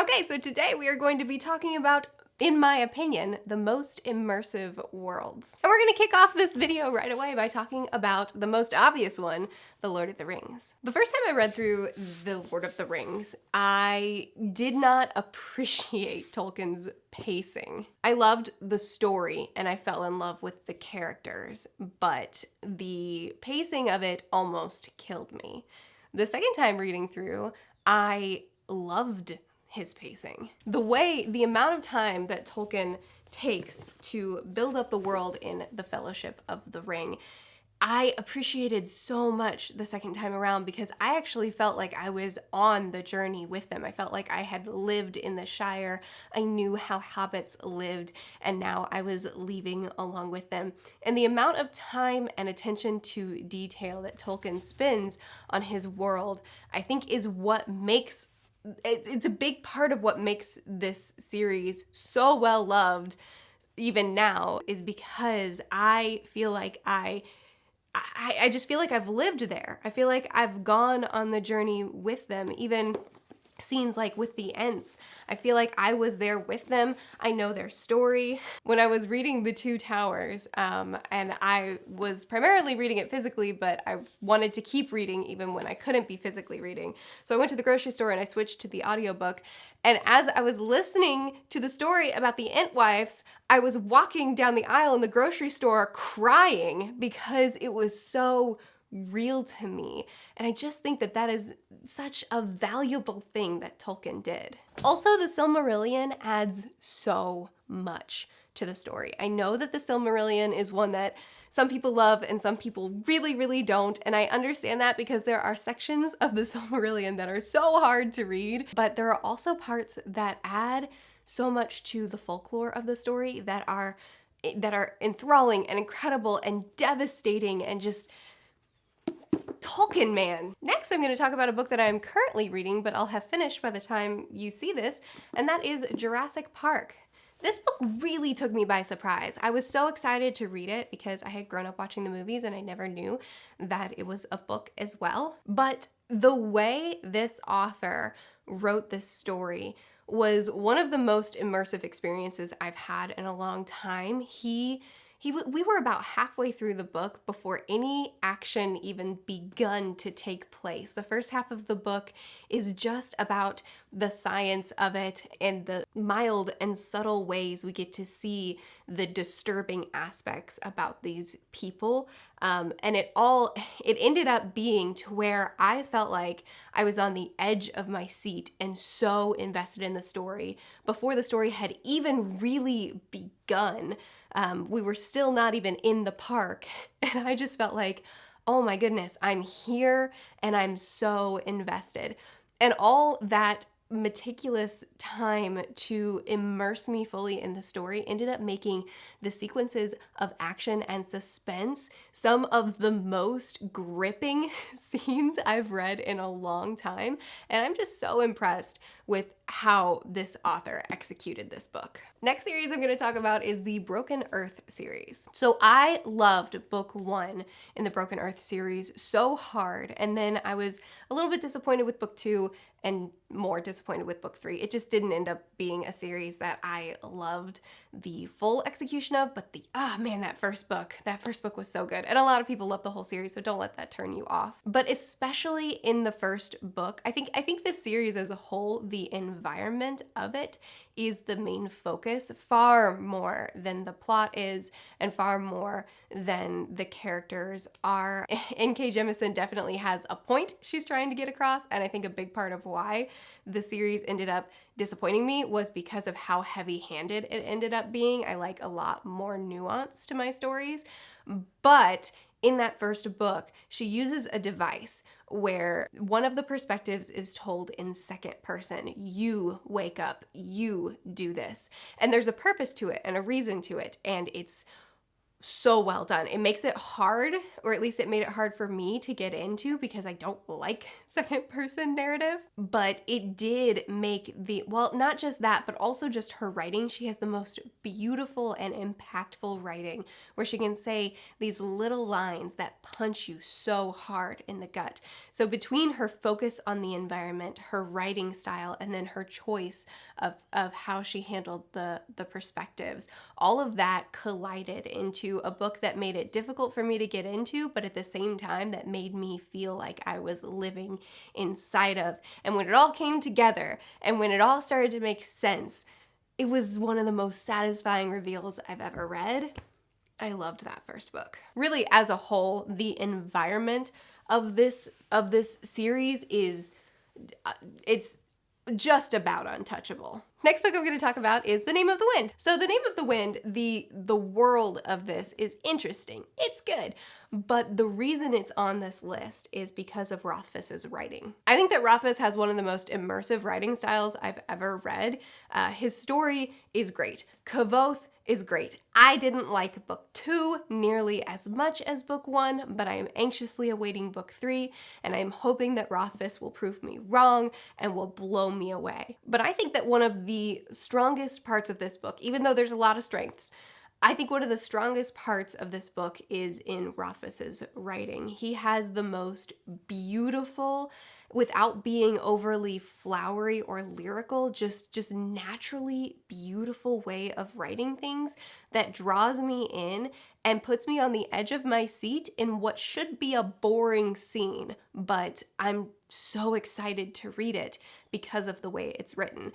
Okay, so today we are going to be talking about, in my opinion, the most immersive worlds. And we're gonna kick off this video right away by talking about the most obvious one, The Lord of the Rings. The first time I read through The Lord of the Rings, I did not appreciate Tolkien's pacing. I loved the story and I fell in love with the characters, but the pacing of it almost killed me. The second time reading through, I loved his pacing. The amount of time that Tolkien takes to build up the world in the Fellowship of the Ring, I appreciated so much the second time around because I actually felt like I was on the journey with them. I felt like I had lived in the Shire. I knew how hobbits lived, and now I was leaving along with them. And the amount of time and attention to detail that Tolkien spends on his world, I think is what makes it's a big part of what makes this series so well loved even now, is because I feel like I just feel like I've lived there. I feel like I've gone on the journey with them. Even scenes like with the Ents, I feel like I was there with them. I know their story. When I was reading The Two Towers, and I was primarily reading it physically, but I wanted to keep reading even when I couldn't be physically reading. So I went to the grocery store and I switched to the audiobook. And as I was listening to the story about the Entwives, I was walking down the aisle in the grocery store crying because it was so real to me. And I just think that that is such a valuable thing that Tolkien did. Also, the Silmarillion adds so much to the story. I know that the Silmarillion is one that some people love and some people really, really don't. And I understand that because there are sections of the Silmarillion that are so hard to read, but there are also parts that add so much to the folklore of the story that are enthralling and incredible and devastating and just Tolkien, man. Next, I'm going to talk about a book that I'm currently reading, but I'll have finished by the time you see this, and that is Jurassic Park. This book really took me by surprise. I was so excited to read it because I had grown up watching the movies and I never knew that it was a book as well. But the way this author wrote this story was one of the most immersive experiences I've had in a long time. We were about halfway through the book before any action even begun to take place. The first half of the book is just about the science of it and the mild and subtle ways we get to see the disturbing aspects about these people. And it ended up being to where I felt like I was on the edge of my seat and so invested in the story before the story had even really begun. We were still not even in the park, and I just felt like, oh my goodness, I'm here and I'm so invested. And all that meticulous time to immerse me fully in the story ended up making the sequences of action and suspense some of the most gripping scenes I've read in a long time. And I'm just so impressed with how this author executed this book. Next series I'm going to talk about is the Broken Earth series. So I loved book 1 in the Broken Earth series so hard, and then I was a little bit disappointed with book 2 and more disappointed with book 3. It just didn't end up being a series that I loved the full execution of, but that first book was so good. And a lot of people love the whole series, so don't let that turn you off. But especially in the first book, I think this series as a whole, the environment of it is the main focus, far more than the plot is and far more than the characters are. N.K. Jemisin definitely has a point she's trying to get across, and I think a big part of why the series ended up disappointing me was because of how heavy-handed it ended up being. I like a lot more nuance to my stories, but in that first book, she uses a device where one of the perspectives is told in second person. You wake up, you do this. And there's a purpose to it and a reason to it, and it's so well done. It makes it hard, or at least it made it hard for me to get into because I don't like second person narrative. But it did make well, not just that, but also just her writing. She has the most beautiful and impactful writing where she can say these little lines that punch you so hard in the gut. So between her focus on the environment, her writing style, and then her choice of how she handled the perspectives, all of that collided into a book that made it difficult for me to get into, but at the same time that made me feel like I was living inside of. And when it all came together and when it all started to make sense, it was one of the most satisfying reveals I've ever read. I loved that first book. Really, as a whole, the environment of this series is it's just about untouchable. Next book I'm going to talk about is The Name of the Wind. So The Name of the Wind, the world of this is interesting. It's good. But the reason it's on this list is because of Rothfuss's writing. I think that Rothfuss has one of the most immersive writing styles I've ever read. His story is great. Kvothe is great. I didn't like book 2 nearly as much as book 1, but I am anxiously awaiting book 3, and I'm hoping that Rothfuss will prove me wrong and will blow me away. But I think that one of the strongest parts of this book, even though there's a lot of strengths, I think one of the strongest parts of this book is in Rothfuss's writing. He has the most beautiful, without being overly flowery or lyrical, just naturally beautiful way of writing things that draws me in and puts me on the edge of my seat in what should be a boring scene, but I'm so excited to read it because of the way it's written.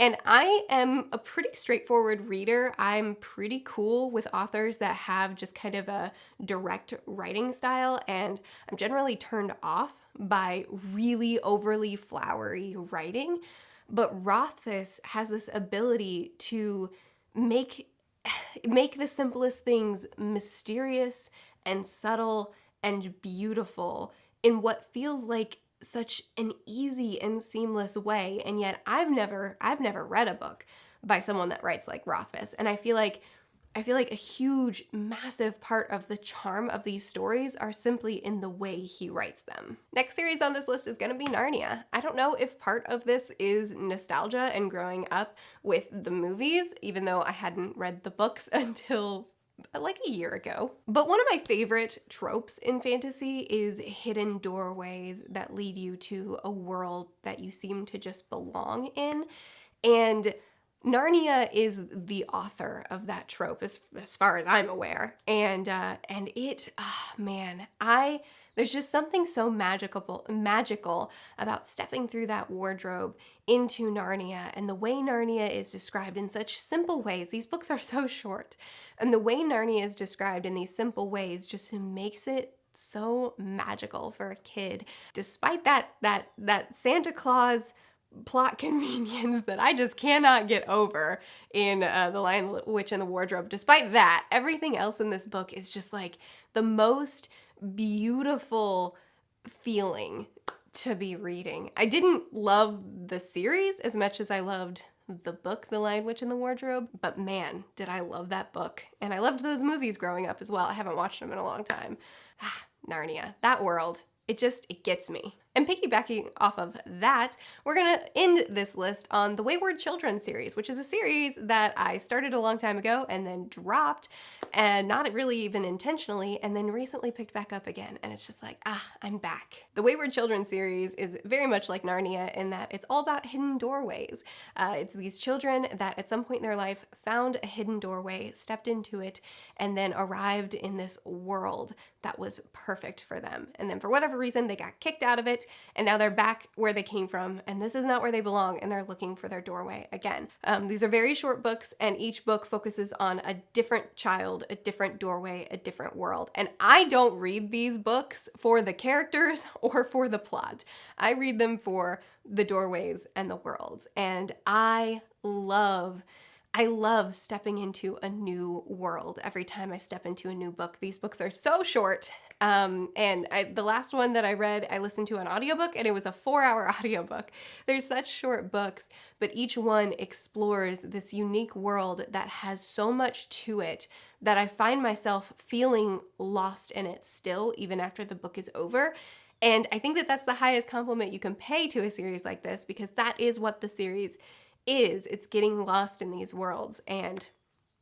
And I am a pretty straightforward reader. I'm pretty cool with authors that have just kind of a direct writing style, and I'm generally turned off by really overly flowery writing. But Rothfuss has this ability to make the simplest things mysterious and subtle and beautiful in what feels like such an easy and seamless way. And yet I've never read a book by someone that writes like Rothfuss, and I feel like a huge, massive part of the charm of these stories are simply in the way he writes them. Next series on this list is going to be Narnia. I don't know if part of this is nostalgia and growing up with the movies, even though I hadn't read the books until like a year ago. But one of my favorite tropes in fantasy is hidden doorways that lead you to a world that you seem to just belong in. And Narnia is the author of that trope, as far as I'm aware. And it, there's just something so magical about stepping through that wardrobe into Narnia, and the way Narnia is described in such simple ways. These books are so short, and the way Narnia is described in these simple ways just makes it so magical for a kid. Despite that Santa Claus plot convenience that I just cannot get over in The Lion, the Witch, and the Wardrobe, despite that, everything else in this book is just like the most beautiful feeling to be reading. I didn't love the series as much as I loved the book, The Lion, Witch, and the Wardrobe, but man, did I love that book. And I loved those movies growing up as well. I haven't watched them in a long time. Narnia, that world, it gets me. And piggybacking off of that, we're going to end this list on the Wayward Children series, which is a series that I started a long time ago and then dropped, and not really even intentionally, and then recently picked back up again. And it's just like, I'm back. The Wayward Children series is very much like Narnia in that it's all about hidden doorways. It's these children that at some point in their life found a hidden doorway, stepped into it, and then arrived in this world that was perfect for them. And then for whatever reason, they got kicked out of it, and now they're back where they came from, and this is not where they belong, and they're looking for their doorway again. These are very short books, and each book focuses on a different child, a different doorway, a different world. And I don't read these books for the characters or for the plot. I read them for the doorways and the worlds, and I love stepping into a new world every time I step into a new book. These books are so short. The last one that I read, I listened to an audiobook, and it was a 4-hour audiobook. They're such short books, but each one explores this unique world that has so much to it that I find myself feeling lost in it still, even after the book is over. And I think that that's the highest compliment you can pay to a series like this, because that is what the series is. It's getting lost in these worlds, and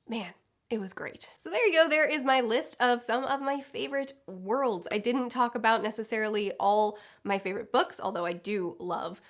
man, it was great. So there you go, there is my list of some of my favorite worlds. I didn't talk about necessarily all my favorite books, although I do love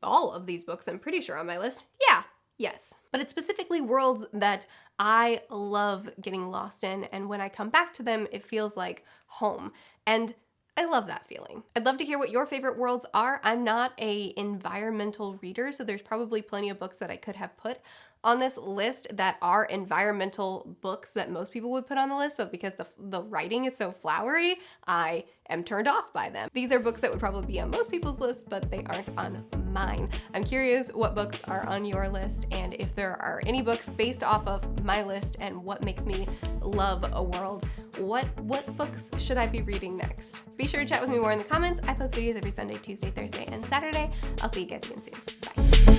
all of these books, I'm pretty sure, on my list. Yeah, yes. But it's specifically worlds that I love getting lost in, and when I come back to them, it feels like home. And I love that feeling. I'd love to hear what your favorite worlds are. I'm not an environmental reader, so there's probably plenty of books that I could have put on this list that are environmental books that most people would put on the list, but because the writing is so flowery, I am turned off by them. These are books that would probably be on most people's list, but they aren't on mine. I'm curious what books are on your list, and if there are any books based off of my list and what makes me love a world. What books should I be reading next? Be sure to chat with me more in the comments. I post videos every Sunday, Tuesday, Thursday, and Saturday. I'll see you guys again soon. Bye.